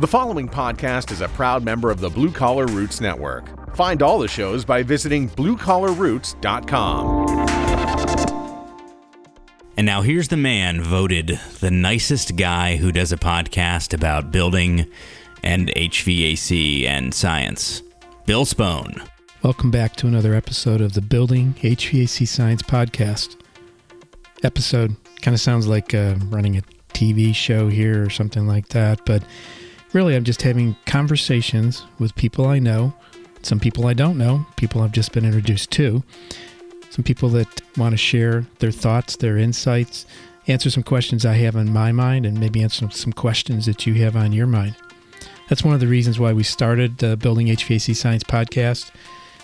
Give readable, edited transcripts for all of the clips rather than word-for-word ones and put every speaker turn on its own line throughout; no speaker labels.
The following podcast is a proud member of the Blue Collar Roots Network. Find all the shows by visiting bluecollarroots.com.
And now here's the man voted the nicest guy who does a podcast about building and HVAC and science, Bill Spohn.
Welcome back to another episode of the Building HVAC Science Podcast. Episode kind of sounds like running a TV show here or something like that, but really I'm just having conversations with people I know, some people I don't know, people I've just been introduced to, some people that want to share their thoughts, their insights, answer some questions I have on my mind, and maybe answer some questions that you have on your mind. That's one of the reasons why we started the Building HVAC Science Podcast,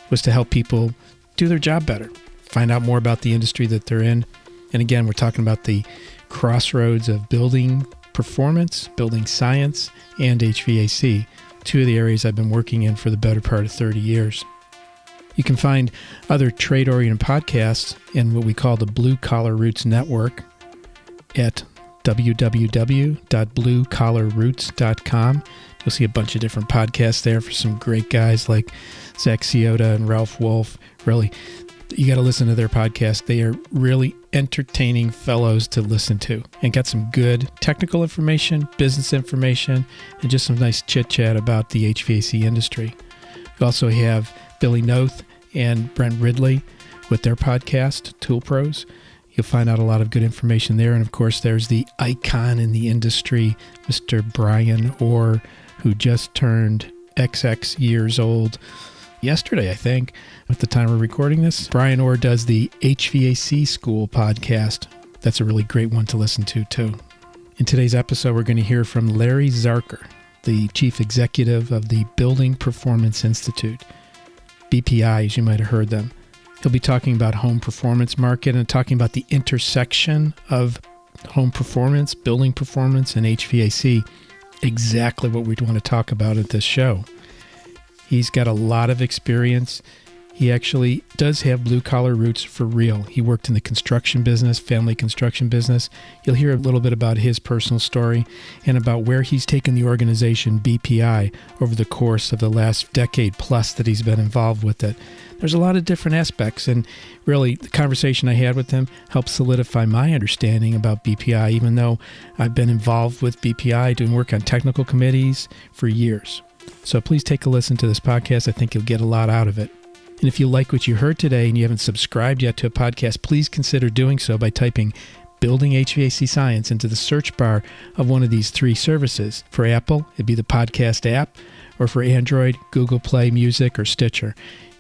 was to help people do their job better, find out more about the industry that they're in. And again, we're talking about the crossroads of building performance, building science, and HVAC, two of the areas I've been working in for the better part of 30 years. You can find other trade-oriented podcasts in what we call the Blue Collar Roots Network at www.bluecollarroots.com. You'll see a bunch of different podcasts there for some great guys like Zach Ciota and Ralph Wolf. Really, you got to listen to their podcast. They are really entertaining fellows to listen to and got some good technical information, business information, and just some nice chit-chat about the HVAC industry. We also have Billy Noth and Brent Ridley with their podcast, Tool Pros. You'll find out a lot of good information there. And of course, there's the icon in the industry, Mr. Brian Orr, who just turned XX years old yesterday, I think, at the time we're recording this. Brian Orr does the HVAC School podcast. That's a really great one to listen to, too. In today's episode, we're going to hear from Larry Zarker, the chief executive of the Building Performance Institute, BPI, as you might have heard them. He'll be talking about home performance market and talking about the intersection of home performance, building performance, and HVAC, exactly what we want to talk about at this show. He's got a lot of experience. He actually does have blue-collar roots for real. He worked in the construction business, family construction business. You'll hear a little bit about his personal story and about where he's taken the organization BPI over the course of the last decade plus that he's been involved with it. There's a lot of different aspects, and really the conversation I had with him helped solidify my understanding about BPI, even though I've been involved with BPI doing work on technical committees for years. So please take a listen to this podcast. I think you'll get a lot out of it. And if you like what you heard today and you haven't subscribed yet to a podcast, please consider doing so by typing Building HVAC Science into the search bar of one of these three services. For Apple, it'd be the podcast app, or for Android, Google Play Music or Stitcher.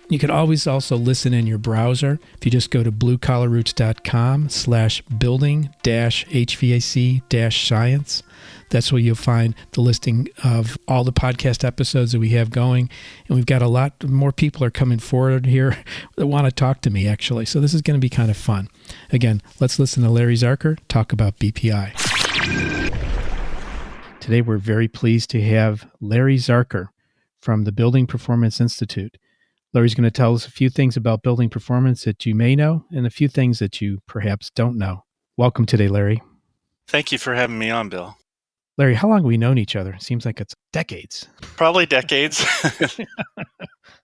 You can always also listen in your browser. If you just go to bluecollarroots.com/building-HVAC-science, that's where you'll find the listing of all the podcast episodes that we have going. And we've got a lot more people are coming forward here that want to talk to me, actually. So this is going to be kind of fun. Again, let's listen to Larry Zarker talk about BPI. Today, we're very pleased to have Larry Zarker from the Building Performance Institute. Larry's going to tell us a few things about building performance that you may know and a few things that you perhaps don't know. Welcome today, Larry.
Thank you for having me on, Bill.
Larry, how long have we known each other? It seems like it's decades.
Probably decades.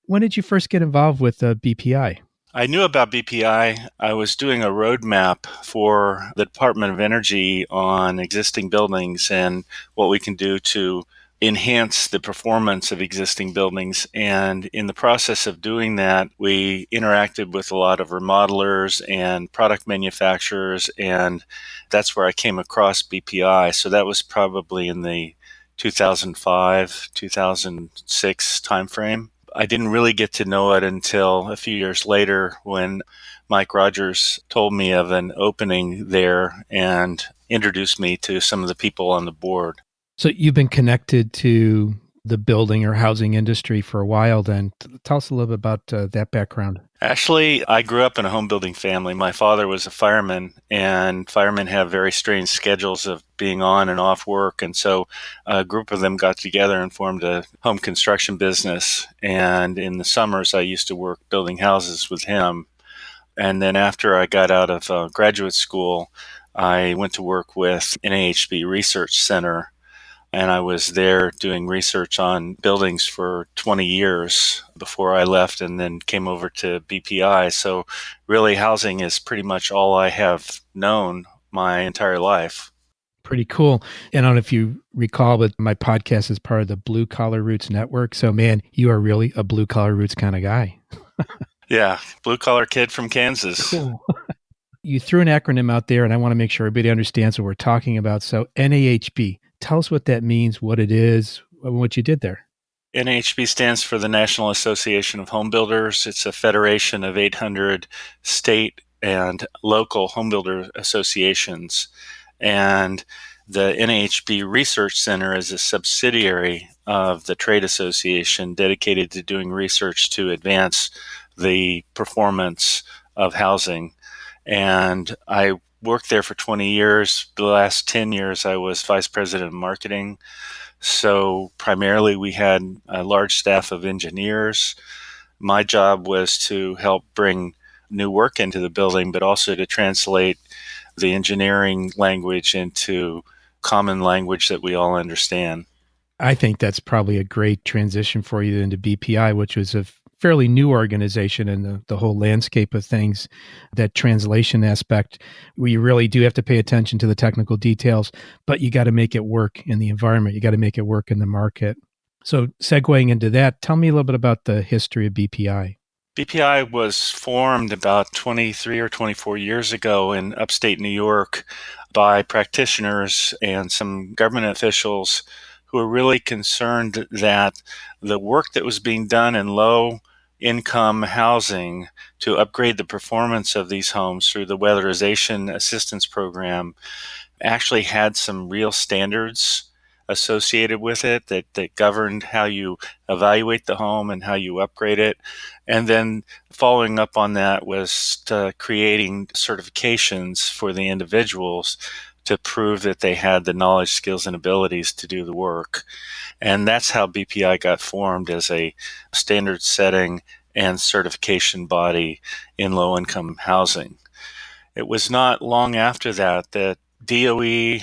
When did you first get involved with BPI?
I knew about BPI. I was doing a roadmap for the Department of Energy on existing buildings and what we can do to enhance the performance of existing buildings. And in the process of doing that, we interacted with a lot of remodelers and product manufacturers, and that's where I came across BPI. So that was probably in the 2005, 2006 timeframe. I didn't really get to know it until a few years later when Mike Rogers told me of an opening there and introduced me to some of the people on the board.
So you've been connected to the building or housing industry for a while then. Tell us a little bit about that background.
Actually, I grew up in a home building family. My father was a fireman, and firemen have very strange schedules of being on and off work. And so a group of them got together and formed a home construction business. And in the summers, I used to work building houses with him. And then after I got out of graduate school, I went to work with an AHB research center And I was there doing research on buildings for 20 years before I left and then came over to BPI. So really housing is pretty much all I have known my entire life.
Pretty cool. And I don't know if you recall, but my podcast is part of the Blue Collar Roots Network. So, man, you are really a blue collar roots kind of guy.
Yeah, blue collar kid from Kansas.
Cool. You threw an acronym out there, and I want to make sure everybody understands what we're talking about. So, NAHB, tell us what that means, what it is, and what you did there.
NAHB stands for the National Association of Home Builders. It's a federation of 800 state and local home builder associations. And the NAHB Research Center is a subsidiary of the trade association dedicated to doing research to advance the performance of housing. And I worked there for 20 years. The last 10 years, I was vice president of marketing. So primarily, we had a large staff of engineers. My job was to help bring new work into the building, but also to translate the engineering language into common language that we all understand.
I think that's probably a great transition for you into BPI, which was a fairly new organization in the whole landscape of things. That translation aspect, where you really do have to pay attention to the technical details, but you got to make it work in the environment. You got to make it work in the market. So segueing into that, tell me a little bit about the history of BPI.
BPI was formed about 23 or 24 years ago in upstate New York by practitioners and some government officials who were really concerned that the work that was being done in low income housing to upgrade the performance of these homes through the weatherization assistance program actually had some real standards associated with it that governed how you evaluate the home and how you upgrade it. And then following up on that was creating certifications for the individuals to prove that they had the knowledge, skills, and abilities to do the work. And that's how BPI got formed, as a standard setting and certification body in low-income housing. It was not long after that that DOE,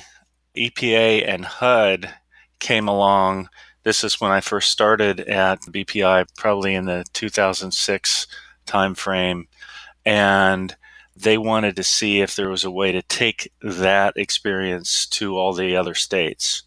EPA, and HUD came along. This is when I first started at BPI, probably in the 2006 timeframe, and they wanted to see if there was a way to take that experience to all the other states.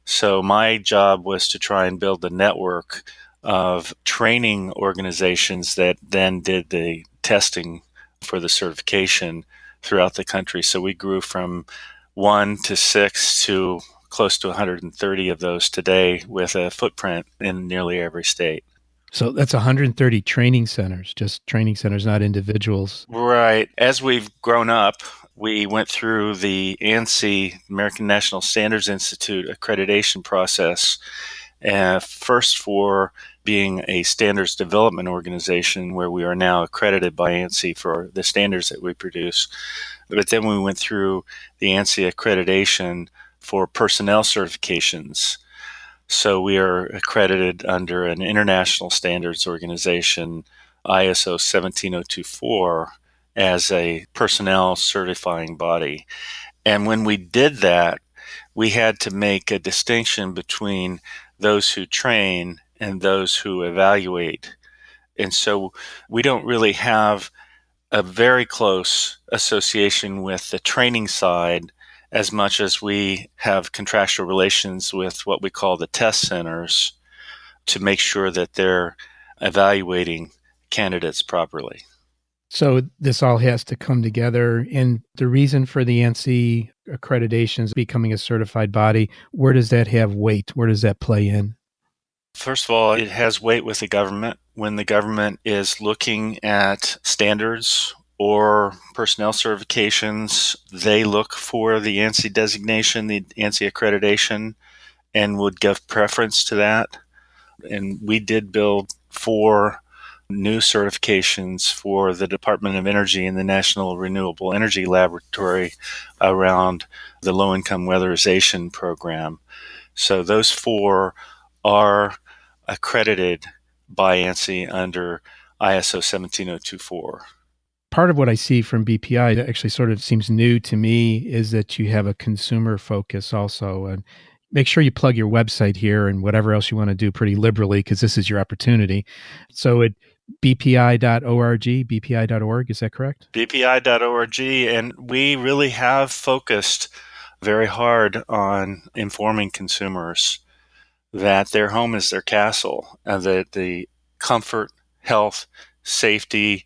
So my job was to try and build a network of training organizations that then did the testing for the certification throughout the country. So we grew from 1 to 6 to close to 130 of those today, with a footprint in nearly every state.
So that's 130 training centers, just training centers, not individuals.
Right. As we've grown up, we went through the ANSI, American National Standards Institute accreditation process, first for being a standards development organization, where we are now accredited by ANSI for the standards that we produce. But then we went through the ANSI accreditation for personnel certifications. So we are accredited under an international standards organization, ISO 17024, as a personnel certifying body. And when we did that, we had to make a distinction between those who train and those who evaluate. And so we don't really have a very close association with the training side as much as we have contractual relations with what we call the test centers to make sure that they're evaluating candidates properly.
So this all has to come together. And the reason for the ANSI accreditations becoming a certified body, where does that have weight? Where does that play in?
First of all, it has weight with the government. When the government is looking at standards or personnel certifications, they look for the ANSI designation, the ANSI accreditation, and would give preference to that. And we did build 4 new certifications for the Department of Energy and the National Renewable Energy Laboratory around the low-income weatherization program. So those 4 are accredited by ANSI under ISO 17024.
Part of what I see from BPI that actually sort of seems new to me is that you have a consumer focus also. And Make sure you plug your website here and whatever else you want to do pretty liberally, because this is your opportunity. So at bpi.org, bpi.org, is that correct?
BPI.org, and we really have focused very hard on informing consumers that their home is their castle, and that the comfort, health, safety,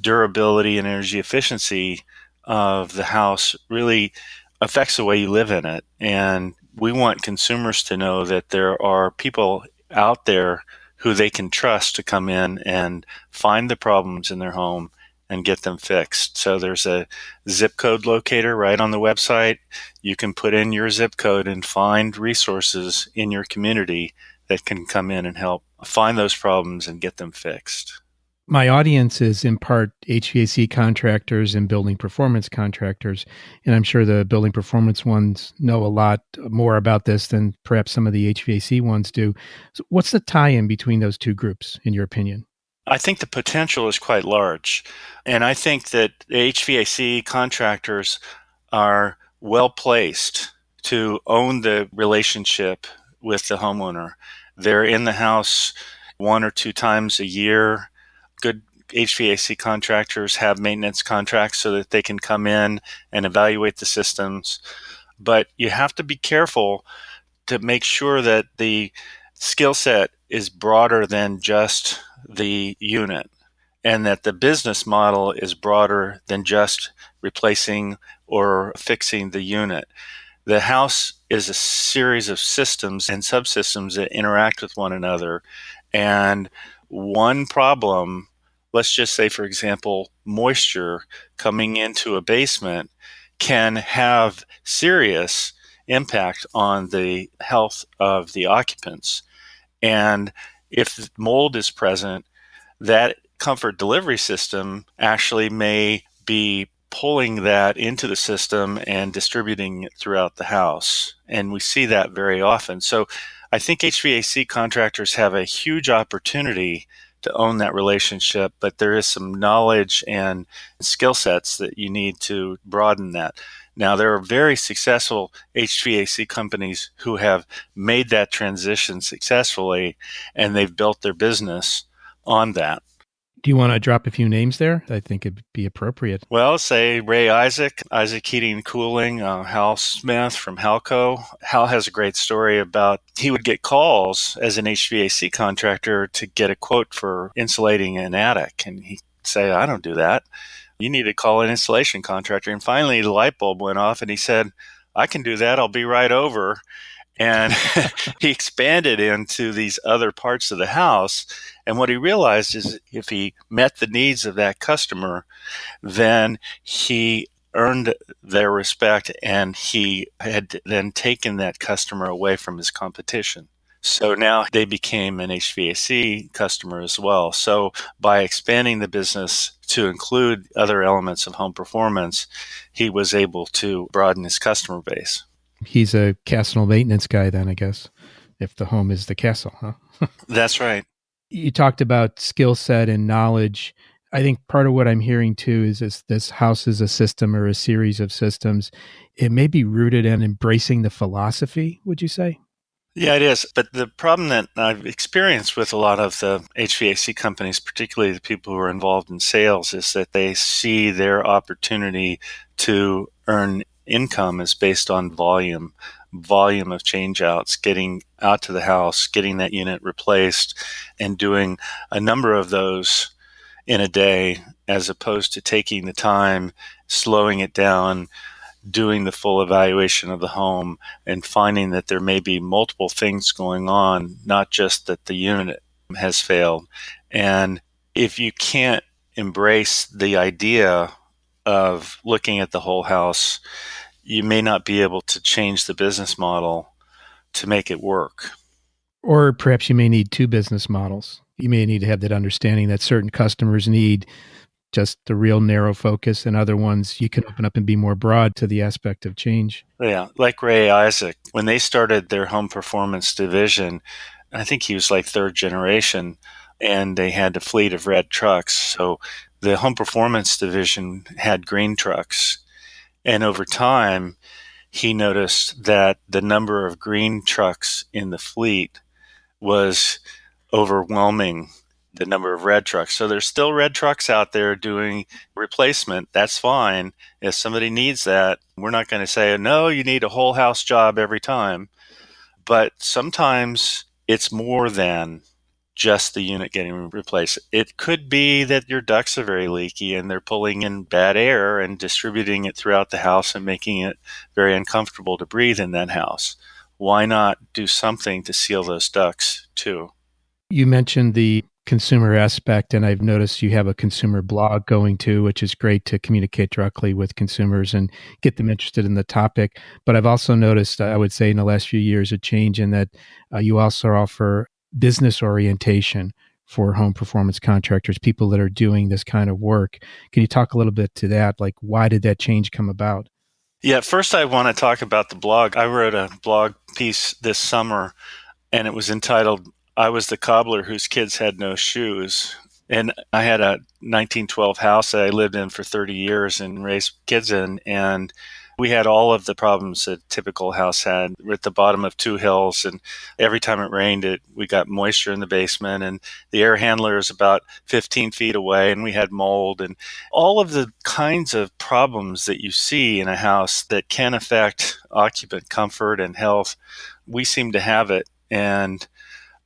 durability, and energy efficiency of the house really affects the way you live in it. And we want consumers to know that there are people out there who they can trust to come in and find the problems in their home and get them fixed. So there's a zip code locator right on the website. You can put in your zip code and find resources in your community that can come in and help find those problems and get them fixed.
My audience is in part HVAC contractors and building performance contractors, and I'm sure the building performance ones know a lot more about this than perhaps some of the HVAC ones do. So what's the tie-in between those two groups, in your opinion?
I think the potential is quite large, and I think that HVAC contractors are well placed to own the relationship with the homeowner. They're in the house 1 or 2 times a year. Good HVAC contractors have maintenance contracts so that they can come in and evaluate the systems. But you have to be careful to make sure that the skill set is broader than just the unit, and that the business model is broader than just replacing or fixing the unit. The house is a series of systems and subsystems that interact with one another. And one problem, let's just say, for example, moisture coming into a basement, can have serious impact on the health of the occupants. And if mold is present, that comfort delivery system actually may be pulling that into the system and distributing it throughout the house. And we see that very often. So I think HVAC contractors have a huge opportunity to own that relationship, but there is some knowledge and skill sets that you need to broaden that. Now, there are very successful HVAC companies who have made that transition successfully, and they've built their business on that.
Do you want to drop a few names there? I think it'd be appropriate.
Well, say Ray Isaac Heating and Cooling, Hal Smith from Halco. Hal has a great story about he would get calls as an HVAC contractor to get a quote for insulating an attic. And he'd say, I don't do that. You need to call an installation contractor. And finally, the light bulb went off and he said, I can do that. I'll be right over. And he expanded into these other parts of the house. And what he realized is if he met the needs of that customer, then he earned their respect, and he had then taken that customer away from his competition. So now they became an HVAC customer as well. So by expanding the business to include other elements of home performance, he was able to broaden his customer base.
He's a castle maintenance guy then, I guess, if the home is the castle, huh?
That's right.
You talked about skill set and knowledge. I think part of what I'm hearing too is this house is a system or a series of systems. It may be rooted in embracing the philosophy, would you say?
Yeah, it is. But the problem that I've experienced with a lot of the HVAC companies, particularly the people who are involved in sales, is that they see their opportunity to earn income is based on volume of change outs, getting out to the house, getting that unit replaced, and doing a number of those in a day, as opposed to taking the time, slowing it down, doing the full evaluation of the home, and finding that there may be multiple things going on, not just that the unit has failed. And if you can't embrace the idea of looking at the whole house, you may not be able to change the business model to make it work.
Or perhaps you may need two business models. You may need to have that understanding that certain customers need just the real narrow focus, and other ones you can open up and be more broad to the aspect of change.
Yeah, like Ray Isaac, when they started their home performance division, I think he was like third generation, and they had a fleet of red trucks. So the home performance division had green trucks. And over time, he noticed that the number of green trucks in the fleet was overwhelming the number of red trucks. So there's still red trucks out there doing replacement. That's fine. If somebody needs that, we're not going to say, no, you need a whole house job every time. But sometimes it's more than just the unit getting replaced. It could be that your ducts are very leaky and they're pulling in bad air and distributing it throughout the house and making it very uncomfortable to breathe in that house. Why not do something to seal those ducts too?
You mentioned the consumer aspect, and I've noticed you have a consumer blog going too, which is great to communicate directly with consumers and get them interested in the topic. But I've also noticed, I would say in the last few years, a change in that you also offer business orientation for home performance contractors, people that are doing this kind of work. Can you talk a little bit to that? Like, why did that change come about?
Yeah, first I want to talk about the blog. I wrote a blog piece this summer, and it was entitled, I Was the Cobbler Whose Kids Had No Shoes. And I had a 1912 house that I lived in for 30 years and raised kids in. And we had all of the problems that a typical house had. We're at the bottom of two hills, and every time it rained, we got moisture in the basement, and the air handler is about 15 feet away, and we had mold, and all of the kinds of problems that you see in a house that can affect occupant comfort and health. We seem to have it. And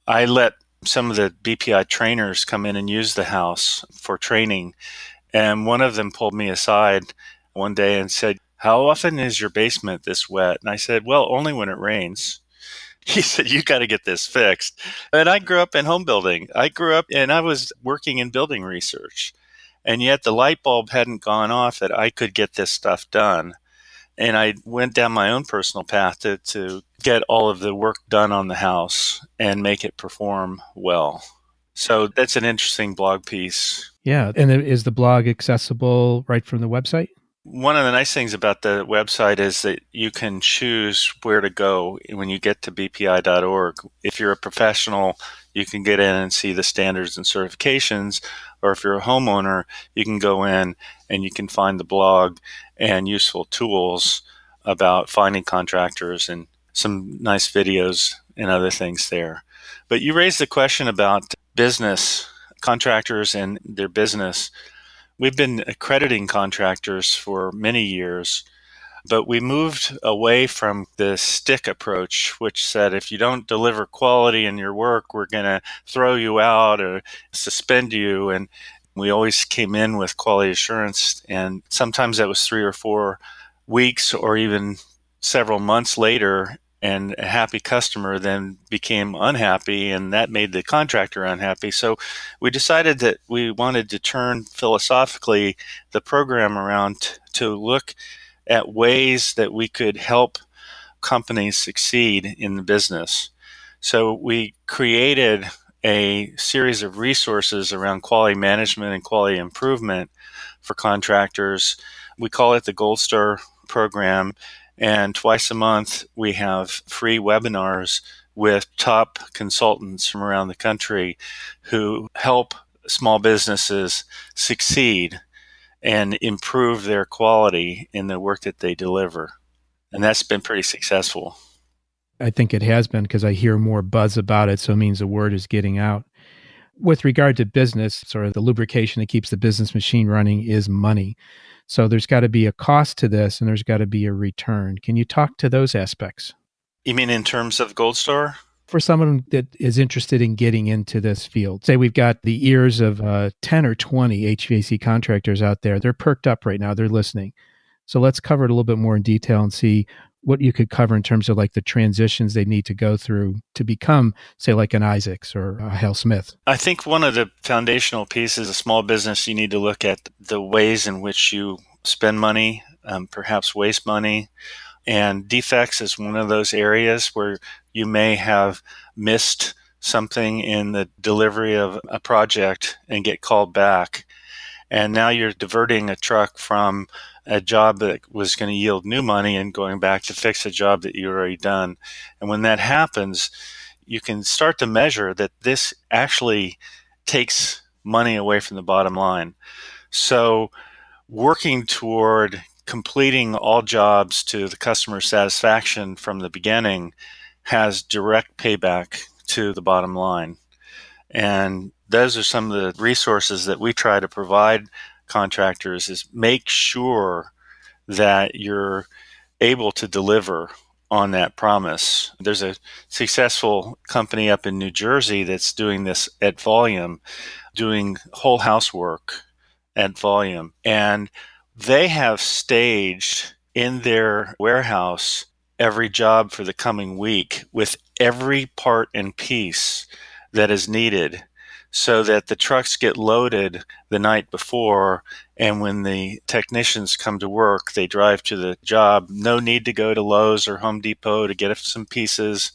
I let some of the BPI trainers come in and use the house for training. And one of them pulled me aside one day and said, how often is your basement this wet? And I said, well, only when it rains. He said, you got to get this fixed. And I grew up in home building. I was working in building research. And yet the light bulb hadn't gone off that I could get this stuff done. And I went down my own personal path to get all of the work done on the house and make it perform well. So that's an interesting blog piece.
Yeah. And is the blog accessible right from the website?
One of the nice things about the website is that you can choose where to go when you get to bpi.org. If you're a professional, you can get in and see the standards and certifications. Or if you're a homeowner, you can go in and you can find the blog and useful tools about finding contractors and some nice videos and other things there. But you raised the question about business, contractors and their business. We've been accrediting contractors for many years, but we moved away from the stick approach, which said if you don't deliver quality in your work, we're going to throw you out or suspend you. And we always came in with quality assurance, and sometimes that was 3 or 4 weeks or even several months later, and a happy customer then became unhappy, and that made the contractor unhappy. So we decided that we wanted to turn philosophically the program around to look at ways that we could help companies succeed in the business. So we created a series of resources around quality management and quality improvement for contractors. We call it the Gold Star program. And twice a month, we have free webinars with top consultants from around the country who help small businesses succeed and improve their quality in the work that they deliver. And that's been pretty successful.
I think it has been, because I hear more buzz about it, so it means the word is getting out. With regard to business, sort of the lubrication that keeps the business machine running is money. So there's got to be a cost to this, and there's got to be a return. Can you talk to those aspects?
You mean in terms of Gold Star?
For someone that is interested in getting into this field, say we've got the ears of 10 or 20 HVAC contractors out there. They're perked up right now. They're listening. So let's cover it a little bit more in detail and see what you could cover in terms of like the transitions they need to go through to become, say, like an Isaacs or a Hale Smith.
I think one of the foundational pieces of small business, you need to look at the ways in which you spend money, perhaps waste money. And defects is one of those areas where you may have missed something in the delivery of a project and get called back. And now you're diverting a truck from a job that was going to yield new money and going back to fix a job that you've already done. And when that happens, you can start to measure that this actually takes money away from the bottom line. So working toward completing all jobs to the customer satisfaction from the beginning has direct payback to the bottom line. And those are some of the resources that we try to provide contractors, is make sure that you're able to deliver on that promise. There's a successful company up in New Jersey that's doing this at volume, doing whole house work at volume. And they have staged in their warehouse every job for the coming week with every part and piece that is needed, so that the trucks get loaded the night before, and when the technicians come to work, they drive to the job. No need to go to Lowe's or Home Depot to get some pieces.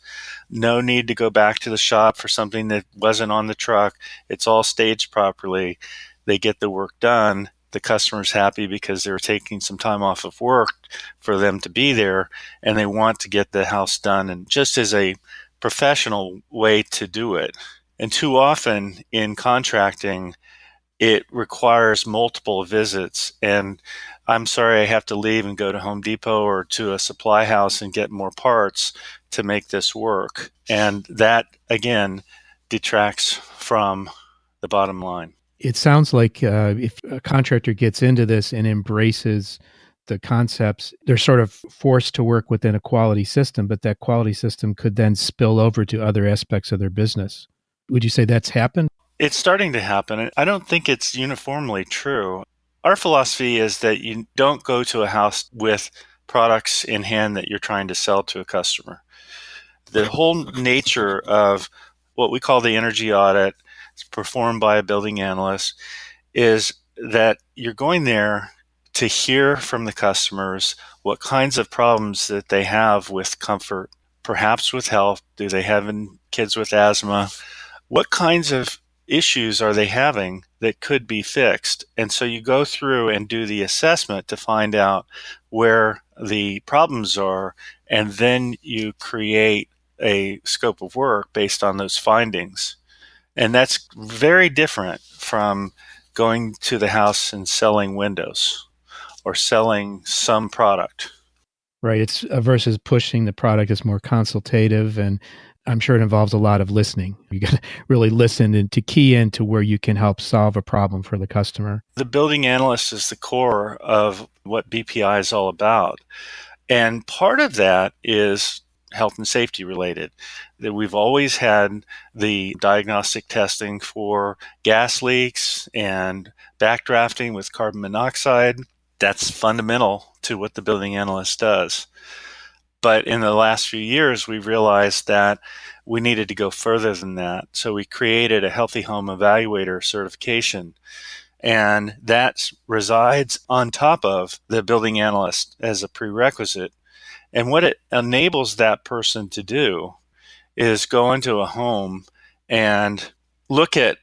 No need to go back to the shop for something that wasn't on the truck. It's all staged properly. They get the work done. The customer's happy because they're taking some time off of work for them to be there, and they want to get the house done, and just as a professional way to do it. And too often in contracting, it requires multiple visits. And I'm sorry, I have to leave and go to Home Depot or to a supply house and get more parts to make this work. And that, again, detracts from the bottom line.
It sounds like if a contractor gets into this and embraces the concepts, they're sort of forced to work within a quality system, but that quality system could then spill over to other aspects of their business. Would you say that's happened?
It's starting to happen. I don't think it's uniformly true. Our philosophy is that you don't go to a house with products in hand that you're trying to sell to a customer. The whole nature of what we call the energy audit, performed by a building analyst, is that you're going there to hear from the customers what kinds of problems that they have with comfort, perhaps with health. Do they have kids with asthma? What kinds of issues are they having that could be fixed? And so you go through and do the assessment to find out where the problems are, and then you create a scope of work based on those findings. And that's very different from going to the house and selling windows or selling some product.
Right. It's versus pushing the product is more consultative, and I'm sure it involves a lot of listening. You got to really listen and to key into where you can help solve a problem for the customer.
The building analyst is the core of what BPI is all about. And part of that is health and safety related. That we've always had the diagnostic testing for gas leaks and backdrafting with carbon monoxide. That's fundamental to what the building analyst does. But in the last few years, we've realized that we needed to go further than that. So we created a Healthy Home Evaluator certification. And that resides on top of the building analyst as a prerequisite. And what it enables that person to do is go into a home and look at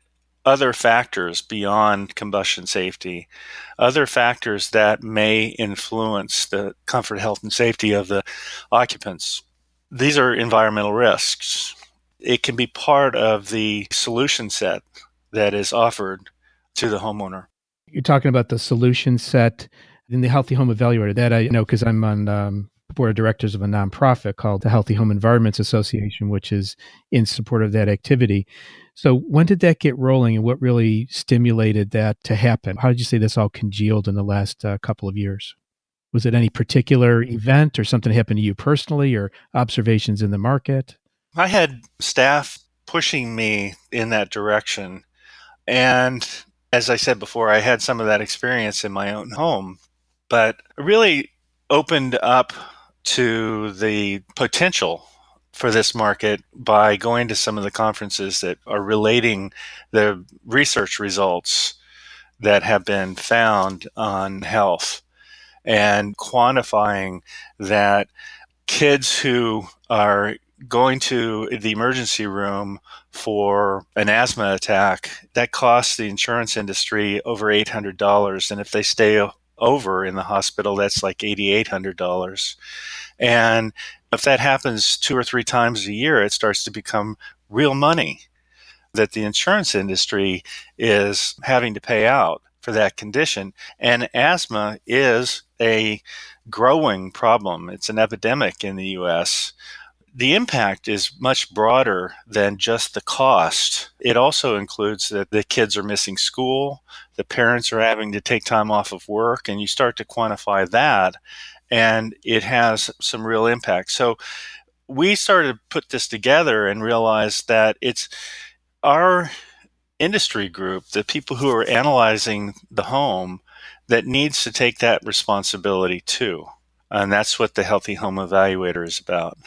other factors beyond combustion safety, other factors that may influence the comfort, health, and safety of the occupants. These are environmental risks. It can be part of the solution set that is offered to the homeowner.
You're talking about the solution set in the Healthy Home Evaluator. That I know because I'm on board of directors of a nonprofit called the Healthy Home Environments Association, which is in support of that activity. So when did that get rolling, and what really stimulated that to happen? How did you say this all congealed in the last couple of years? Was it any particular event or something that happened to you personally, or observations in the market?
I had staff pushing me in that direction. And as I said before, I had some of that experience in my own home, but really opened up to the potential for this market by going to some of the conferences that are relating the research results that have been found on health and quantifying that kids who are going to the emergency room for an asthma attack, that costs the insurance industry over $800. And if they stay over in the hospital, that's like $8,800. And if that happens 2 or 3 times a year, it starts to become real money that the insurance industry is having to pay out. for that condition. And asthma is a growing problem. It's an epidemic in the US. The impact is much broader than just the cost. It also includes that the kids are missing school, the parents are having to take time off of work, and you start to quantify that, and it has some real impact. So we started to put this together and realized that it's our industry group, the people who are analyzing the home, that needs to take that responsibility too. And that's what the Healthy Home Evaluator is about.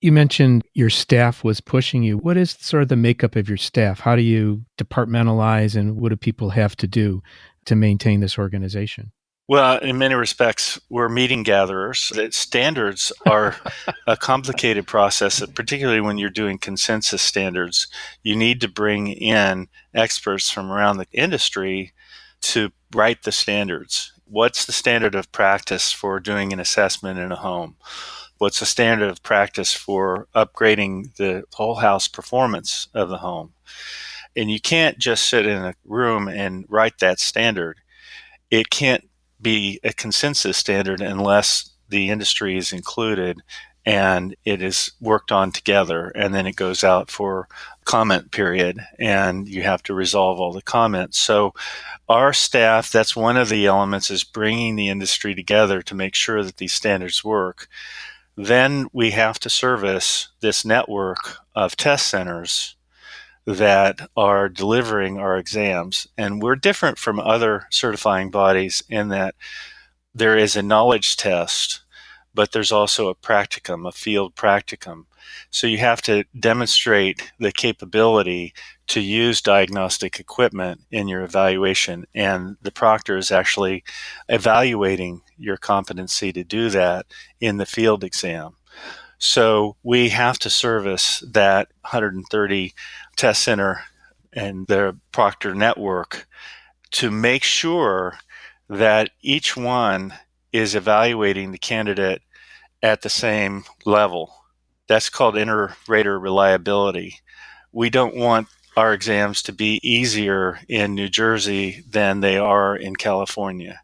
You mentioned your staff was pushing you. What is sort of the makeup of your staff? How do you departmentalize, and what do people have to do to maintain this organization?
Well, in many respects, we're meeting gatherers. Standards are a complicated process, particularly when you're doing consensus standards. You need to bring in experts from around the industry to write the standards. What's the standard of practice for doing an assessment in a home? What's the standard of practice for upgrading the whole house performance of the home? And you can't just sit in a room and write that standard. It can't be a consensus standard unless the industry is included and it is worked on together, and then it goes out for comment period and you have to resolve all the comments. So our staff, that's one of the elements, is bringing the industry together to make sure that these standards work. Then we have to service this network of test centers that are delivering our exams. And we're different from other certifying bodies in that there is a knowledge test, but there's also a practicum, a field practicum. So you have to demonstrate the capability to use diagnostic equipment in your evaluation, and the proctor is actually evaluating your competency to do that in the field exam. So we have to service that 130 test center and the proctor network to make sure that each one is evaluating the candidate at the same level. That's called inter-rater reliability. We don't want our exams to be easier in New Jersey than they are in California.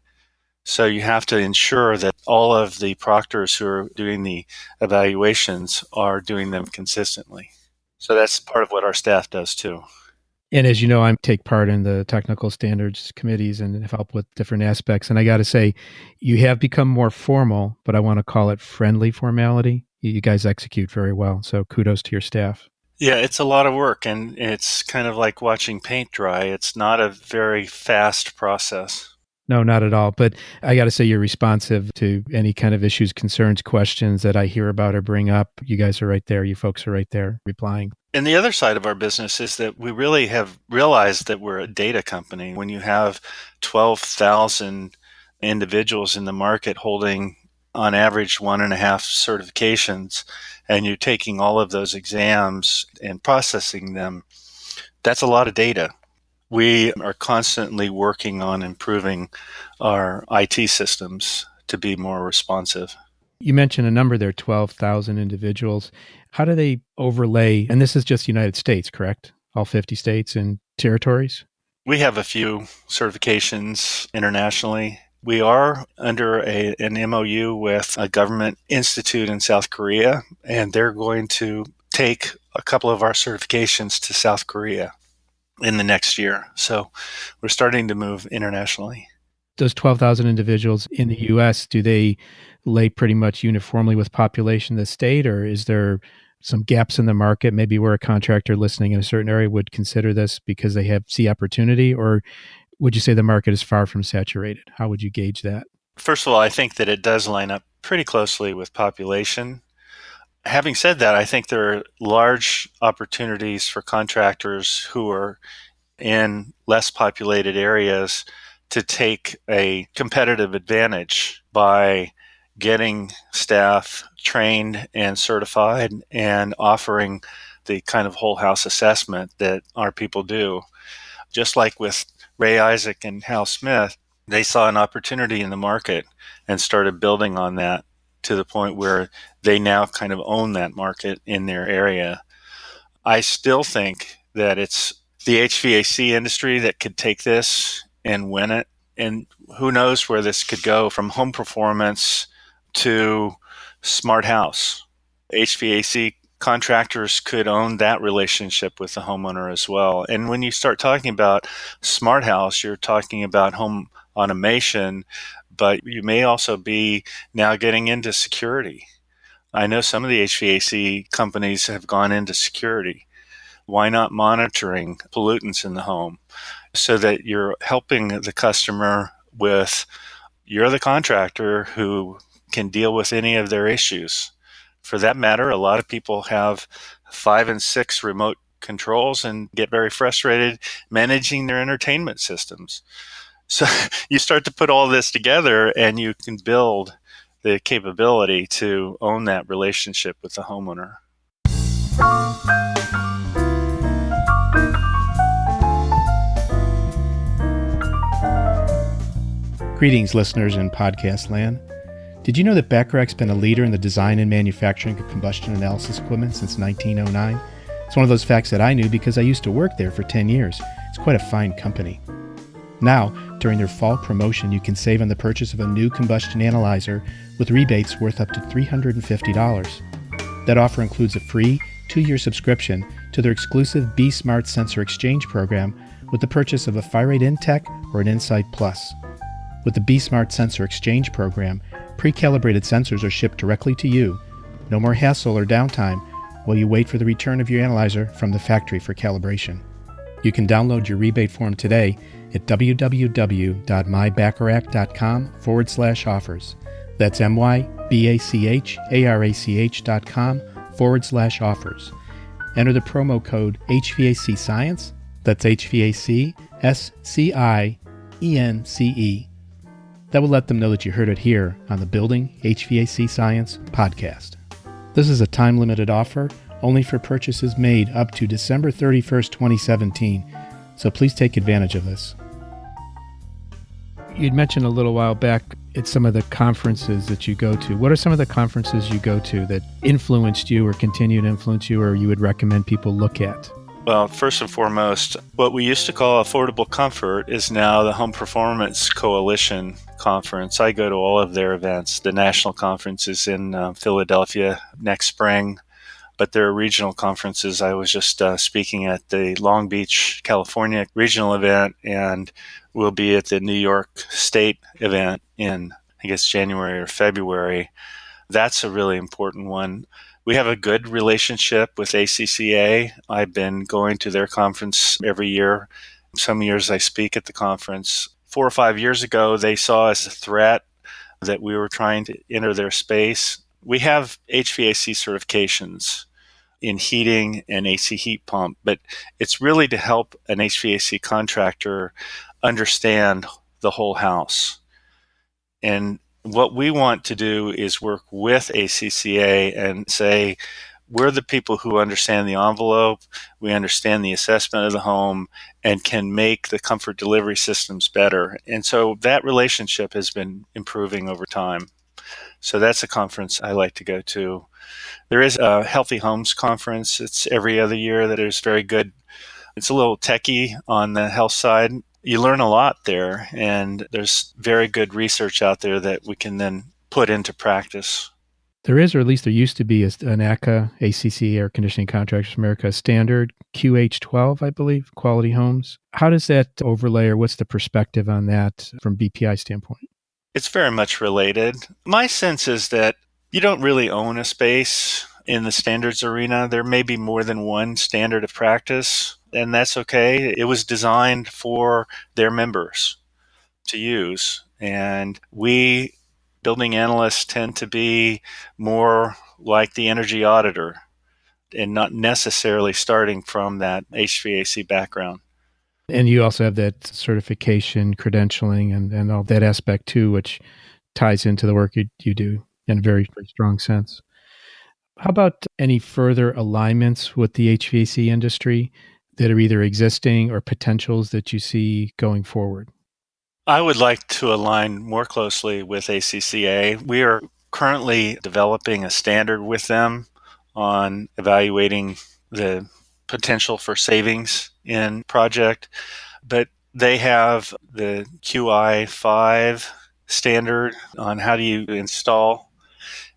So you have to ensure that all of the proctors who are doing the evaluations are doing them consistently. So that's part of what our staff does too.
And as you know, I take part in the technical standards committees and help with different aspects. And I got to say, you have become more formal, but I want to call it friendly formality. You guys execute very well. So kudos to your staff.
Yeah, it's a lot of work, and it's kind of like watching paint dry. It's not a very fast process.
No, not at all. But I got to say, you're responsive to any kind of issues, concerns, questions that I hear about or bring up. You guys are right there. You folks are right there replying.
And the other side of our business is that we really have realized that we're a data company. When you have 12,000 individuals in the market holding on average 1.5 certifications, and you're taking all of those exams and processing them, that's a lot of data. We are constantly working on improving our IT systems to be more responsive.
You mentioned a number there, 12,000 individuals. How do they overlay? And this is just the United States, correct? All 50 states and territories?
We have a few certifications internationally. We are under an MOU with a government institute in South Korea, and they're going to take a couple of our certifications to South Korea in the next year. So we're starting to move internationally.
Those 12,000 individuals in the U.S., do they lay pretty much uniformly with population of the state, or is there some gaps in the market, maybe where a contractor listening in a certain area would consider this because they see opportunity, or would you say the market is far from saturated? How would you gauge that?
First of all, I think that it does line up pretty closely with population. Having said that, I think there are large opportunities for contractors who are in less populated areas to take a competitive advantage by getting staff trained and certified and offering the kind of whole house assessment that our people do. Just like with Ray Isaac and Hal Smith, they saw an opportunity in the market and started building on that to the point where they now kind of own that market in their area. I still think that it's the HVAC industry that could take this and win it. And who knows where this could go, from home performance to smart house. HVAC contractors could own that relationship with the homeowner as well. And when you start talking about smart house, you're talking about home automation, but you may also be now getting into security. I know some of the HVAC companies have gone into security. Why not monitoring pollutants in the home so that you're helping the customer with, you're the contractor who can deal with any of their issues. For that matter, a lot of people have 5 and 6 remote controls and get very frustrated managing their entertainment systems. So you start to put all this together and you can build the capability to own that relationship with the homeowner.
Greetings, listeners in podcast land. Did you know that Hvac's been a leader in the design and manufacturing of combustion analysis equipment since 1909? It's one of those facts that I knew because I used to work there for 10 years. It's quite a fine company. Now, during their fall promotion, you can save on the purchase of a new combustion analyzer with rebates worth up to $350. That offer includes a free 2-year subscription to their exclusive B Smart Sensor Exchange program with the purchase of a Fire-Rate Intech or an Insight Plus. With the B Smart Sensor Exchange program, pre-calibrated sensors are shipped directly to you. No more hassle or downtime while you wait for the return of your analyzer from the factory for calibration. You can download your rebate form today at www.mybacharach.com/offers. That's mybacharach.com/offers. Enter the promo code HVAC Science. That's HVAC SCIENCE. That will let them know that you heard it here on the Building HVAC Science podcast. This is a time-limited offer only for purchases made up to December 31st, 2017, so please take advantage of this. You'd mentioned a little while back at some of the conferences that you go to. What are some of the conferences you go to that influenced you or continue to influence you, or you would recommend people look at?
Well, first and foremost, what we used to call Affordable Comfort is now the Home Performance Coalition Conference. I go to all of their events. The national conference is in Philadelphia next spring, but there are regional conferences. I was just speaking at the Long Beach, California regional event, and we'll be at the New York State event in, I guess, January or February. That's a really important one. We have a good relationship with ACCA. I've been going to their conference every year. Some years I speak at the conference. 4 or 5 years ago, they saw as a threat that we were trying to enter their space. We have HVAC certifications in heating and AC heat pump, but it's really to help an HVAC contractor understand the whole house. And what we want to do is work with ACCA and say, we're the people who understand the envelope, we understand the assessment of the home, and can make the comfort delivery systems better. And so that relationship has been improving over time. So that's a conference I like to go to. There is a Healthy Homes Conference. It's every other year that is very good. It's a little techie on the health side. You learn a lot there, and there's very good research out there that we can then put into practice.
There is, or at least there used to be, an ACCA, Air Conditioning Contractors of America standard, QH12, I believe, Quality Homes. How does that overlay, or what's the perspective on that from BPI standpoint?
It's very much related. My sense is that you don't really own a space in the standards arena. There may be more than one standard of practice, and that's okay. It was designed for their members to use. And we building analysts tend to be more like the energy auditor and not necessarily starting from that HVAC background.
And you also have that certification, credentialing, and all that aspect too, which ties into the work you do in a very, very strong sense. How about any further alignments with the HVAC industry that are either existing or potentials that you see going forward?
I would like to align more closely with ACCA. We are currently developing a standard with them on evaluating the potential for savings in project. But They have the QI5 standard on how do you install,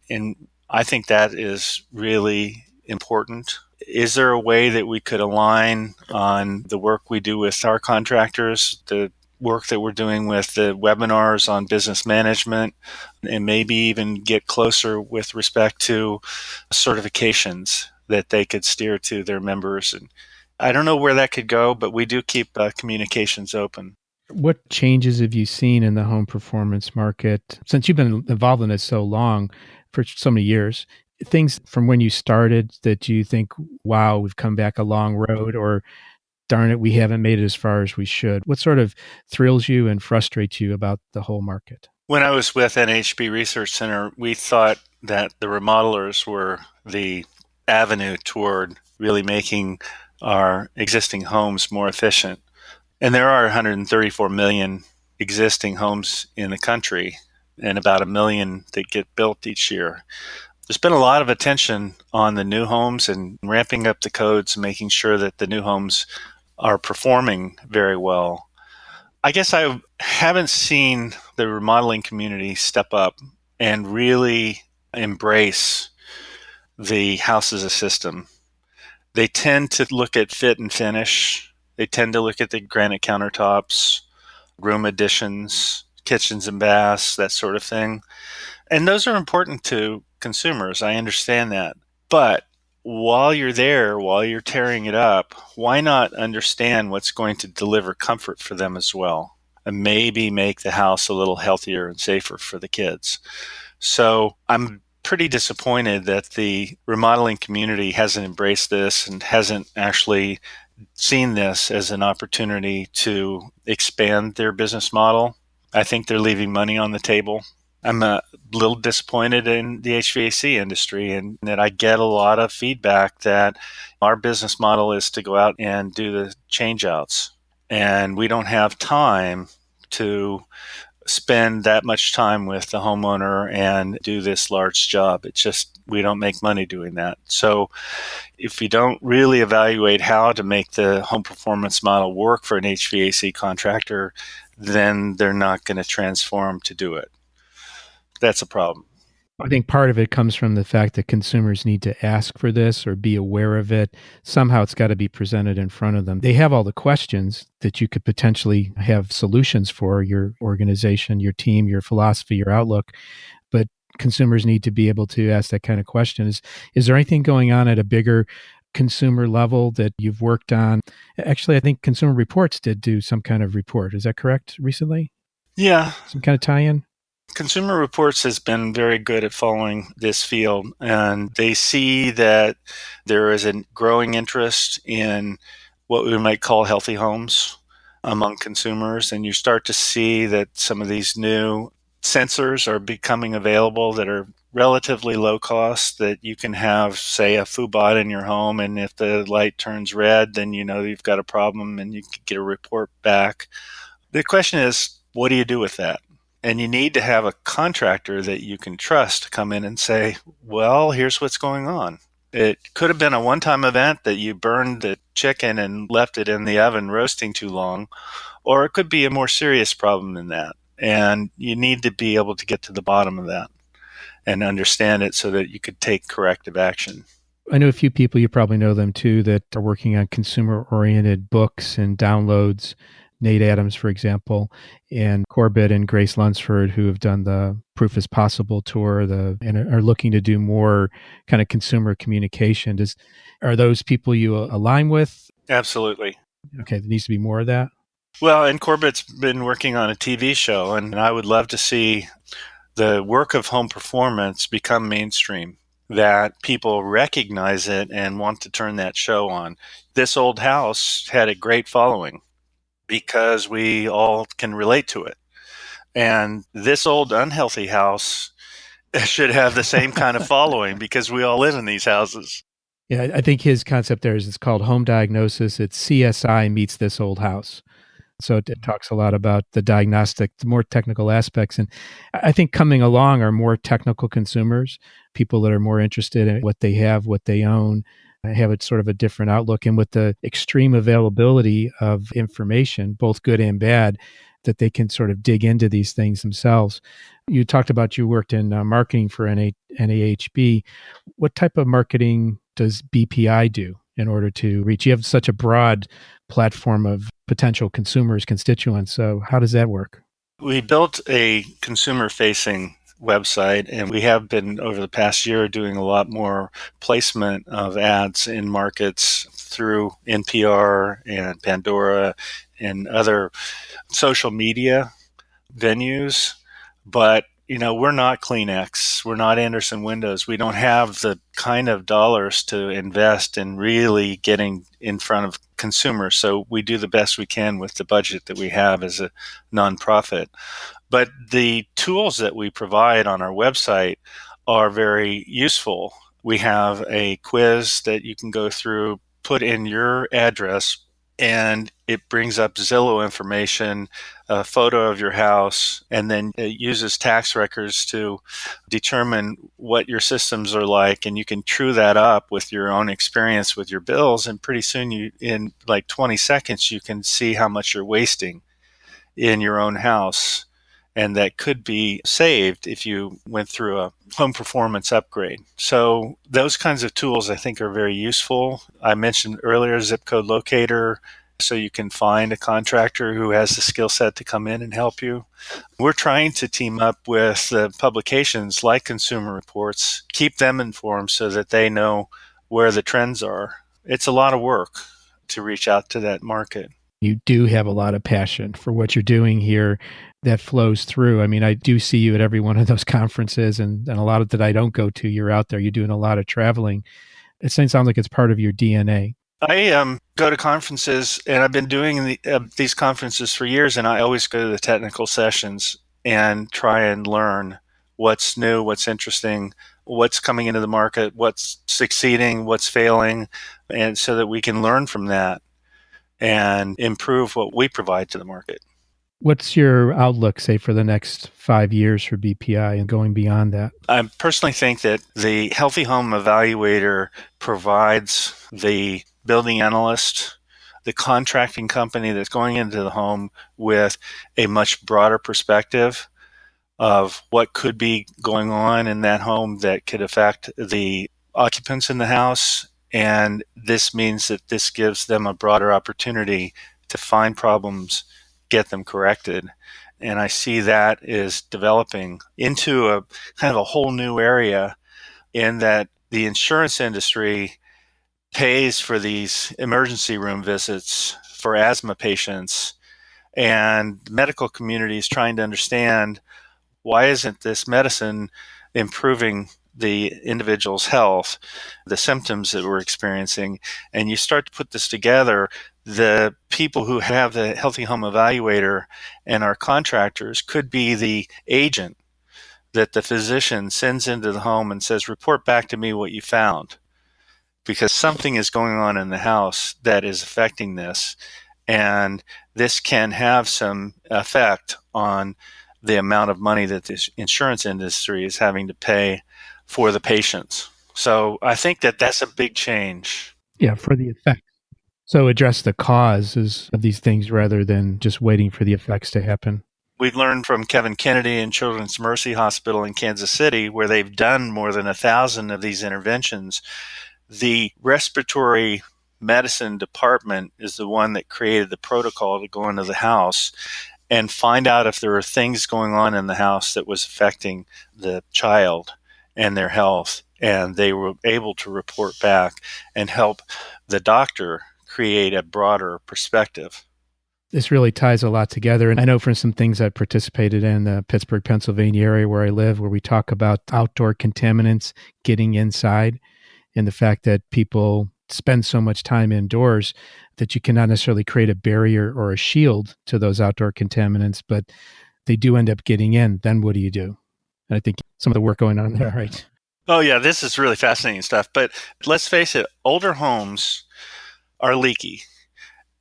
and I think that is really important. Is there a way that we could align on the work we do with our contractors, the work that we're doing with the webinars on business management, and maybe even get closer with respect to certifications that they could steer to their members? And I don't know where that could go, but we do keep communications open.
What changes have you seen in the home performance market since you've been involved in it so long, for so many years? Things from when you started that you think, wow, we've come back a long road, or darn it, we haven't made it as far as we should. What sort of thrills you and frustrates you about the whole market?
When I was with NHB Research Center, we thought that the remodelers were the avenue toward really making our existing homes more efficient. And there are 134 million existing homes in the country and about 1 million that get built each year. There's been a lot of attention on the new homes and ramping up the codes and making sure that the new homes are performing very well. I guess I haven't seen the remodeling community step up and really embrace the house as a system. They tend to look at fit and finish. They tend to look at the granite countertops, room additions, kitchens and baths, that sort of thing. And those are important to consumers. I understand that. But while you're there, while you're tearing it up, why not understand what's going to deliver comfort for them as well? And maybe make the house a little healthier and safer for the kids. So I'm pretty disappointed that the remodeling community hasn't embraced this and hasn't actually seen this as an opportunity to expand their business model. I think they're leaving money on the table. I'm a little disappointed in the HVAC industry, and that I get a lot of feedback that our business model is to go out and do the changeouts, and we don't have time to spend that much time with the homeowner and do this large job. It's just, we don't make money doing that. So if you don't really evaluate how to make the home performance model work for an HVAC contractor, then they're not going to transform to do it. That's a problem.
I think part of it comes from the fact that consumers need to ask for this or be aware of it. Somehow it's got to be presented in front of them. They have all the questions that you could potentially have solutions for your organization, your team, your philosophy, your outlook. But consumers need to be able to ask that kind of question. Is there anything going on at a bigger consumer level that you've worked on? Actually, I think Consumer Reports did do some kind of report. Is that correct recently?
Yeah.
Some kind of tie-in?
Consumer Reports has been very good at following this field, and they see that there is a growing interest in what we might call healthy homes among consumers. And you start to see that some of these new sensors are becoming available that are relatively low cost, that you can have, say, a Hvac in your home, and if the light turns red, then you know you've got a problem and you can get a report back. The question is, what do you do with that? And you need to have a contractor that you can trust to come in and say, well, here's what's going on. It could have been a one-time event that you burned the chicken and left it in the oven roasting too long, or it could be a more serious problem than that. And you need to be able to get to the bottom of that and understand it so that you could take corrective action.
I know a few people, you probably know them too, that are working on consumer-oriented books and downloads. Nate Adams, for example, and Corbett and Grace Lunsford, who have done the Proof is Possible tour, and are looking to do more kind of consumer communication. Are those people you align with?
Absolutely.
Okay, there needs to be more of that.
Well, and Corbett's been working on a TV show, and I would love to see the work of home performance become mainstream, that people recognize it and want to turn that show on. This Old House had a great following because we all can relate to it. And This Old Unhealthy House should have the same kind of following because we all live in these houses.
Yeah, I think his concept there is it's called home diagnosis. It's CSI meets This Old House. So it talks a lot about the diagnostic, the more technical aspects. And I think coming along are more technical consumers, people that are more interested in what they have, what they own, have a sort of a different outlook. And with the extreme availability of information, both good and bad, that they can sort of dig into these things themselves. You talked about you worked in marketing for NAHB. What type of marketing does BPI do in order to reach? You have such a broad platform of potential consumers, constituents. So how does that work?
We built a consumer-facing website, and we have been over the past year doing a lot more placement of ads in markets through NPR and Pandora and other social media venues. But we're not Kleenex, we're not Anderson Windows. We don't have the kind of dollars to invest in really getting in front of consumers. So we do the best we can with the budget that we have as a nonprofit. But the tools that we provide on our website are very useful. We have a quiz that you can go through, put in your address, and it brings up Zillow information, a photo of your house, and then it uses tax records to determine what your systems are like. And you can true that up with your own experience with your bills. And pretty soon, in like 20 seconds, you can see how much you're wasting in your own house. And that could be saved if you went through a home performance upgrade. So those kinds of tools I think are very useful. I mentioned earlier zip code locator, so you can find a contractor who has the skill set to come in and help you. We're trying to team up with the publications like Consumer Reports, keep them informed so that they know where the trends are. It's a lot of work to reach out to that market.
You do have a lot of passion for what you're doing here that flows through. I mean, I do see you at every one of those conferences, and a lot of that I don't go to. You're out there, you're doing a lot of traveling. It sounds like it's part of your DNA.
I go to conferences, and I've been doing these conferences for years, and I always go to the technical sessions and try and learn what's new, what's interesting, what's coming into the market, what's succeeding, what's failing, and so that we can learn from that and improve what we provide to the market.
What's your outlook, say, for the next 5 years for BPI and going beyond that?
I personally think that the Healthy Home Evaluator provides the building analyst, the contracting company that's going into the home with a much broader perspective of what could be going on in that home that could affect the occupants in the house. And this means that this gives them a broader opportunity to find problems, get them corrected. And I see that is developing into a kind of a whole new area, in that the insurance industry pays for these emergency room visits for asthma patients, and the medical community is trying to understand, why isn't this medicine improving the individual's health, the symptoms that we're experiencing? And you start to put this together. The people who have the Healthy Home Evaluator and our contractors could be the agent that the physician sends into the home and says, report back to me what you found, because something is going on in the house that is affecting this. And this can have some effect on the amount of money that the insurance industry is having to pay for the patients. So I think that that's a big change.
Yeah, for the effect. So address the causes of these things rather than just waiting for the effects to happen.
We've learned from Kevin Kennedy and Children's Mercy Hospital in Kansas City, where they've done more than 1,000 of these interventions. The respiratory medicine department is the one that created the protocol to go into the house and find out if there were things going on in the house that was affecting the child and their health. And they were able to report back and help the doctor create a broader perspective.
This really ties a lot together. And I know from some things I've participated in the Pittsburgh, Pennsylvania area where I live, where we talk about outdoor contaminants getting inside, and the fact that people spend so much time indoors that you cannot necessarily create a barrier or a shield to those outdoor contaminants, but they do end up getting in. Then what do you do? And I think some of the work going on there, right?
Oh, yeah, this is really fascinating stuff. But let's face it, older homes are leaky,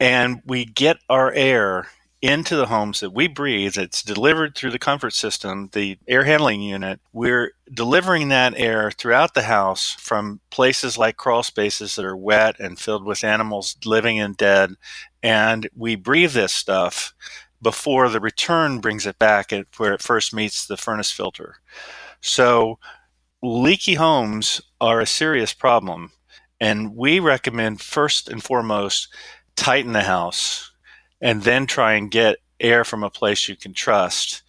and we get our air into the homes that we breathe. It's delivered through the comfort system, the air handling unit. We're delivering that air throughout the house from places like crawl spaces that are wet and filled with animals living and dead. And we breathe this stuff before the return brings it back at where it first meets the furnace filter. So leaky homes are a serious problem. And we recommend first and foremost, tighten the house and then try and get air from a place you can trust.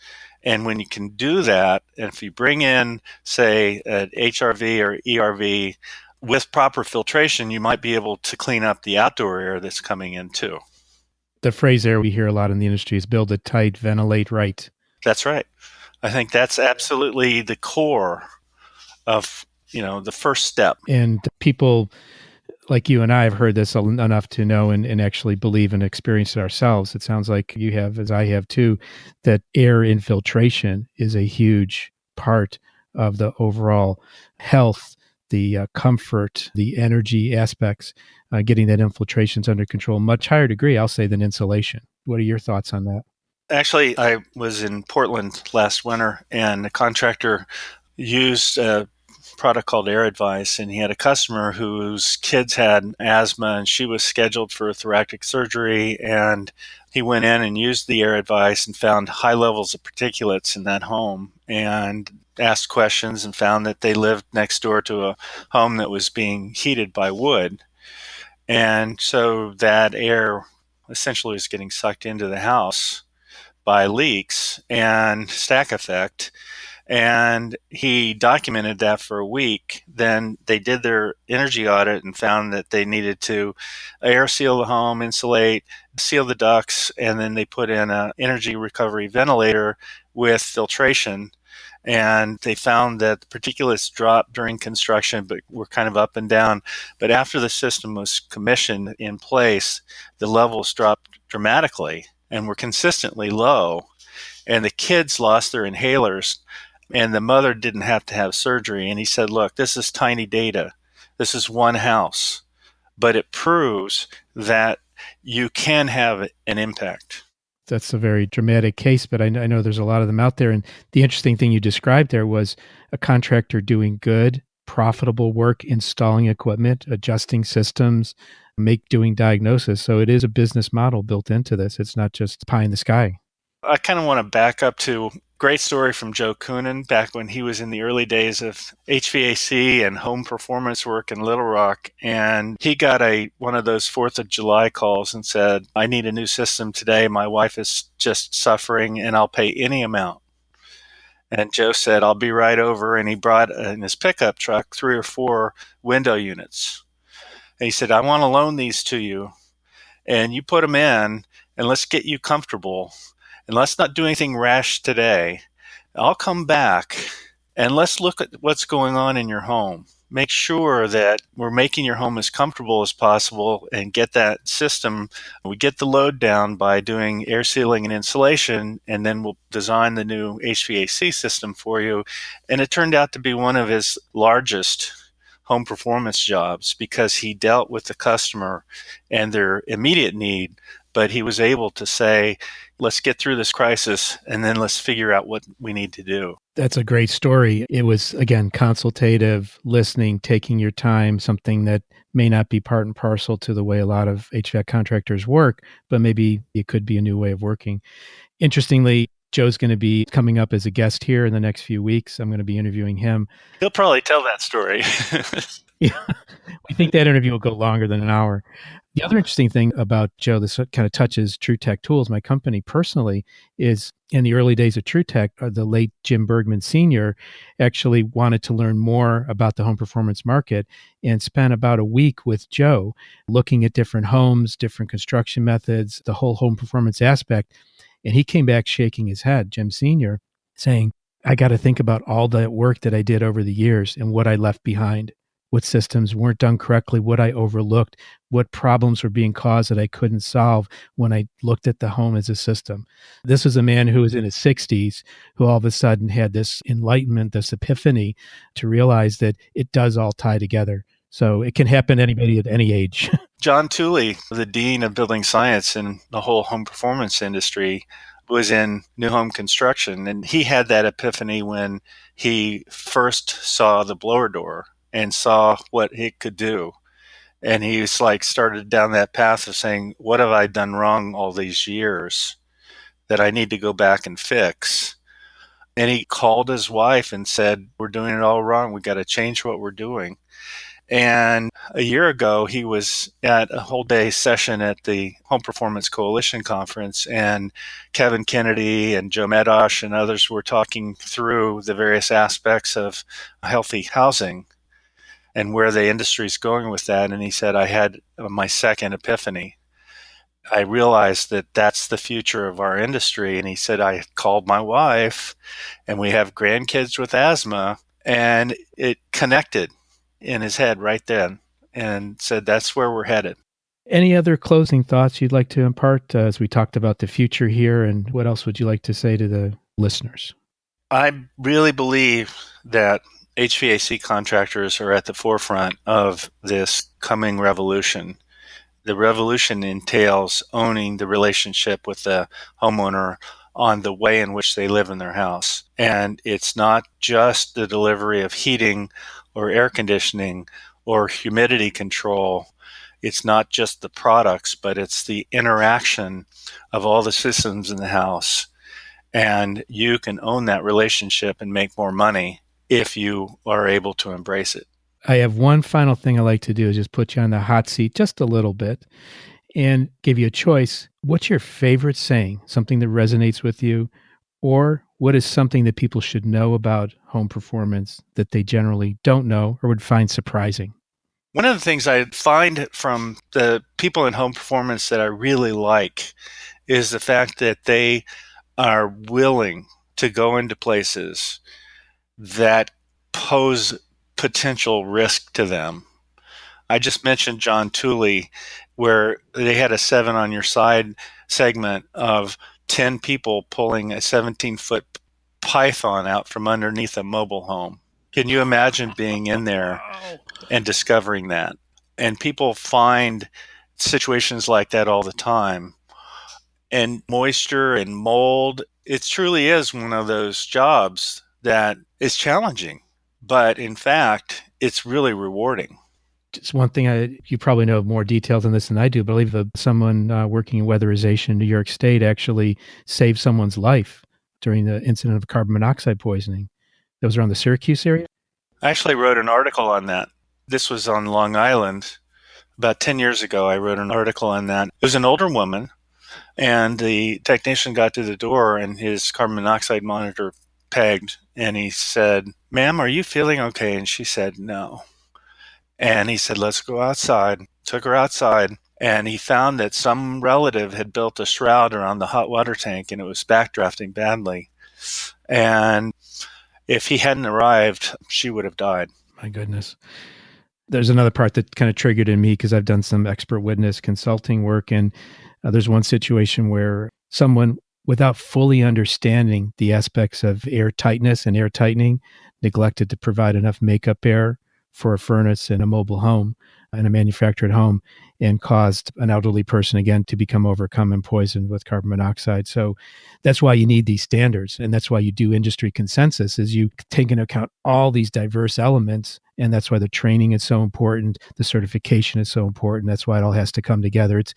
And when you can do that, and if you bring in, say, an HRV or ERV with proper filtration, you might be able to clean up the outdoor air that's coming in too.
The phrase there we hear a lot in the industry is build it tight, ventilate right.
That's right. I think that's absolutely the core of, the first step.
And people like you and I have heard this enough to know and actually believe and experience it ourselves. It sounds like you have, as I have too, that air infiltration is a huge part of the overall health, the comfort, the energy aspects, getting that infiltrations under control, much higher degree, I'll say, than insulation. What are your thoughts on that?
Actually, I was in Portland last winter, and a contractor used a product called Air Advice, and he had a customer whose kids had asthma, and she was scheduled for thoracic surgery, and he went in and used the Air Advice and found high levels of particulates in that home, and asked questions and found that they lived next door to a home that was being heated by wood. And so that air essentially was getting sucked into the house by leaks and stack effect. And he documented that for a week. Then they did their energy audit and found that they needed to air seal the home, insulate, seal the ducts, and then they put in an energy recovery ventilator with filtration. And they found that the particulates dropped during construction, but were kind of up and down. But after the system was commissioned in place, the levels dropped dramatically and were consistently low. And the kids lost their inhalers, and the mother didn't have to have surgery. And he said, look, this is tiny data. This is one house, but it proves that you can have an impact.
That's a very dramatic case, but I know there's a lot of them out there. And the interesting thing you described there was a contractor doing good, profitable work, installing equipment, adjusting systems, doing diagnosis. So it is a business model built into this. It's not just pie in the sky.
I kind of want to back up to a great story from Joe Coonan back when he was in the early days of HVAC and home performance work in Little Rock. And he got one of those 4th of July calls and said, I need a new system today. My wife is just suffering and I'll pay any amount. And Joe said, I'll be right over. And he brought in his pickup truck 3 or 4 window units. And he said, I want to loan these to you. And you put them in and let's get you comfortable. And let's not do anything rash today. I'll come back and let's look at what's going on in your home. Make sure that we're making your home as comfortable as possible and get that system. We get the load down by doing air sealing and insulation, and then we'll design the new HVAC system for you. And it turned out to be one of his largest home performance jobs because he dealt with the customer and their immediate need, but he was able to say, let's get through this crisis and then let's figure out what we need to do.
That's a great story. It was, again, consultative, listening, taking your time, something that may not be part and parcel to the way a lot of HVAC contractors work, but maybe it could be a new way of working. Interestingly, Joe's going to be coming up as a guest here in the next few weeks. I'm going to be interviewing him.
He'll probably tell that story.
Yeah, we think that interview will go longer than an hour. The other interesting thing about Joe, this kind of touches TruTech Tools, my company personally, is in the early days of TruTech, the late Jim Bergman Sr. actually wanted to learn more about the home performance market and spent about a week with Joe looking at different homes, different construction methods, the whole home performance aspect. And he came back shaking his head, Jim Sr., saying, I got to think about all the work that I did over the years and what I left behind. What systems weren't done correctly, what I overlooked, what problems were being caused that I couldn't solve when I looked at the home as a system. This was a man who was in his 60s, who all of a sudden had this enlightenment, this epiphany to realize that it does all tie together. So it can happen to anybody at any age.
John Tooley, the Dean of Building Science in the whole home performance industry, was in new home construction. And he had that epiphany when he first saw the blower door and saw what it could do. And he was like, started down that path of saying, what have I done wrong all these years that I need to go back and fix? And he called his wife and said, we're doing it all wrong. We got to change what we're doing. And a year ago, he was at a whole day session at the Home Performance Coalition conference, and Kevin Kennedy and Joe Medosh and others were talking through the various aspects of healthy housing and where the industry is going with that. And he said, I had my second epiphany. I realized that that's the future of our industry. And he said, I called my wife, and we have grandkids with asthma, and it connected in his head right then, and said, that's where we're headed.
Any other closing thoughts you'd like to impart as we talked about the future here, and what else would you like to say to the listeners?
I really believe that HVAC contractors are at the forefront of this coming revolution. The revolution entails owning the relationship with the homeowner on the way in which they live in their house. And it's not just the delivery of heating or air conditioning or humidity control. It's not just the products, but it's the interaction of all the systems in the house. And you can own that relationship and make more money if you are able to embrace it.
I have one final thing I like to do is just put you on the hot seat just a little bit and give you a choice. What's your favorite saying? Something that resonates with you? Or what is something that people should know about home performance that they generally don't know or would find surprising?
One of the things I find from the people in home performance that I really like is the fact that they are willing to go into places that pose potential risk to them. I just mentioned John Tooley, where they had a 7 on your side segment of 10 people pulling a 17-foot python out from underneath a mobile home. Can you imagine being in there and discovering that? And people find situations like that all the time. And moisture and mold, it truly is one of those jobs that is challenging. But in fact, it's really rewarding.
Just one thing, you probably know more details on this than I do, but I believe someone working in weatherization in New York State actually saved someone's life during the incident of carbon monoxide poisoning. That was around the Syracuse area?
I actually wrote an article on that. This was on Long Island. About 10 years ago, I wrote an article on that. It was an older woman, and the technician got to the door, and his carbon monoxide monitor pegged, and he said, "Ma'am, are you feeling okay?" And she said, "No." And he said, "Let's go outside." Took her outside, and he found that some relative had built a shroud around the hot water tank, and it was backdrafting badly. And if he hadn't arrived, she would have died.
My goodness. There's another part that kind of triggered in me because I've done some expert witness consulting work, and there's one situation where someone, without fully understanding the aspects of air tightness and air tightening, neglected to provide enough makeup air for a furnace in a mobile home, in a manufactured home, and caused an elderly person, again, to become overcome and poisoned with carbon monoxide. So that's why you need these standards. And that's why you do industry consensus, is you take into account all these diverse elements. And that's why the training is so important. The certification is so important. That's why it all has to come together. It's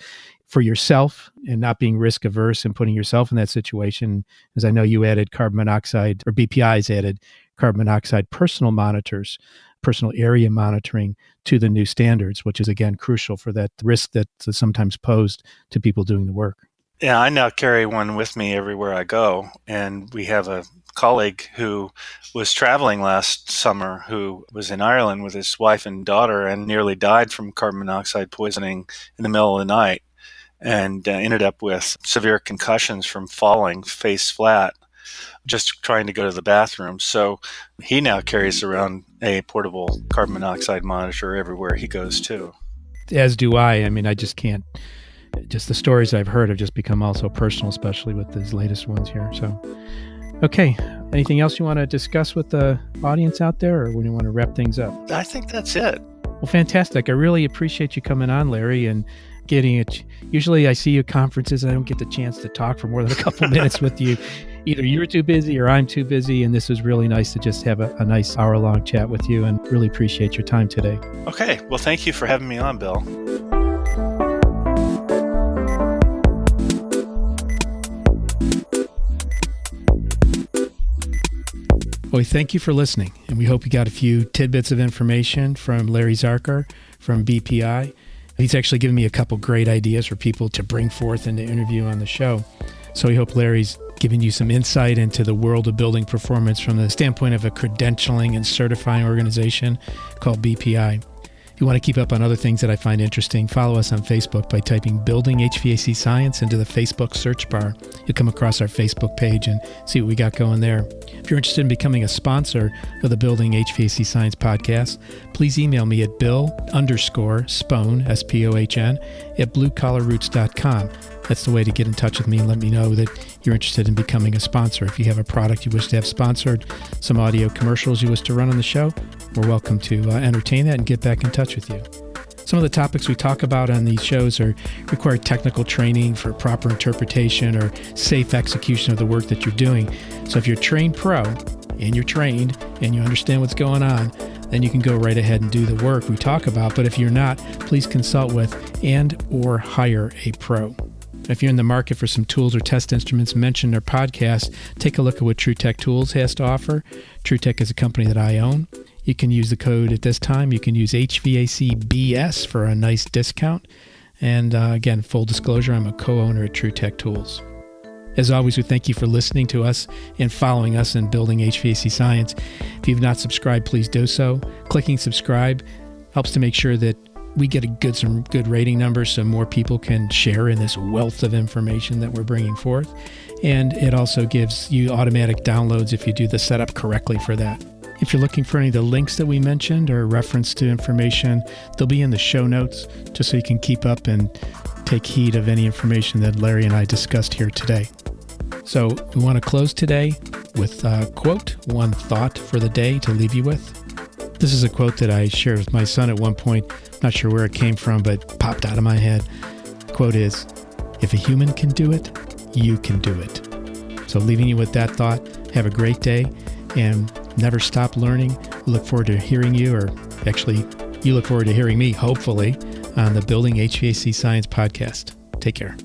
for yourself and not being risk averse and putting yourself in that situation. As I know you added carbon monoxide, or BPI's added carbon monoxide personal monitors, personal area monitoring to the new standards, which is, again, crucial for that risk that's sometimes posed to people doing the work.
Yeah, I now carry one with me everywhere I go. And we have a colleague who was traveling last summer who was in Ireland with his wife and daughter and nearly died from carbon monoxide poisoning in the middle of the night, and ended up with severe concussions from falling face flat, just trying to go to the bathroom. So he now carries around a portable carbon monoxide monitor everywhere he goes too.
As do I. I mean, I just can't, just the stories I've heard have just become also personal, especially with these latest ones here. So, okay. Anything else you want to discuss with the audience out there, or when you want to wrap things up?
I think that's it.
Well, fantastic. I really appreciate you coming on, Larry, and getting it. Usually I see you at conferences and I don't get the chance to talk for more than a couple minutes with you. Either you're too busy or I'm too busy, and this was really nice to just have a nice hour-long chat with you, and really appreciate your time today.
Okay. Well, thank you for having me on, Bill.
Well, thank you for listening, and we hope you got a few tidbits of information from Larry Zarker from BPI. He's actually given me a couple great ideas for people to bring forth and to interview on the show. So we hope Larry's giving you some insight into the world of building performance from the standpoint of a credentialing and certifying organization called BPI. If you want to keep up on other things that I find interesting, follow us on Facebook by typing Building HVAC Science into the Facebook search bar. You'll come across our Facebook page and see what we got going there. If you're interested in becoming a sponsor of the Building HVAC Science podcast, please email me at bill_spone, S-P-O-H-N, at bluecollarroots.com. That's the way to get in touch with me and let me know that you're interested in becoming a sponsor. If you have a product you wish to have sponsored, some audio commercials you wish to run on the show, we're welcome to entertain that and get back in touch with you. Some of the topics we talk about on these shows require technical training for proper interpretation or safe execution of the work that you're doing. So if you're a trained pro and you're trained and you understand what's going on, then you can go right ahead and do the work we talk about. But if you're not, please consult with and or hire a pro. If you're in the market for some tools or test instruments mentioned in our podcast, take a look at what TruTech Tools has to offer. TruTech is a company that I own. You can use the code at this time. You can use HVACBS for a nice discount. And again, full disclosure, I'm a co-owner at TruTech Tools. As always, we thank you for listening to us and following us in Building HVAC Science. If you've not subscribed, please do so. Clicking subscribe helps to make sure that we get some good rating numbers so more people can share in this wealth of information that we're bringing forth. And it also gives you automatic downloads if you do the setup correctly for that. If you're looking for any of the links that we mentioned or reference to information, they'll be in the show notes just so you can keep up and take heed of any information that Larry and I discussed here today. So we want to close today with a quote, one thought for the day to leave you with. This is a quote that I shared with my son at one point. Not sure where it came from, but popped out of my head. The quote is, "If a human can do it, you can do it." So leaving you with that thought, have a great day and never stop learning. We look forward to hearing you, or actually you look forward to hearing me, hopefully, on the Building HVAC Science podcast. Take care.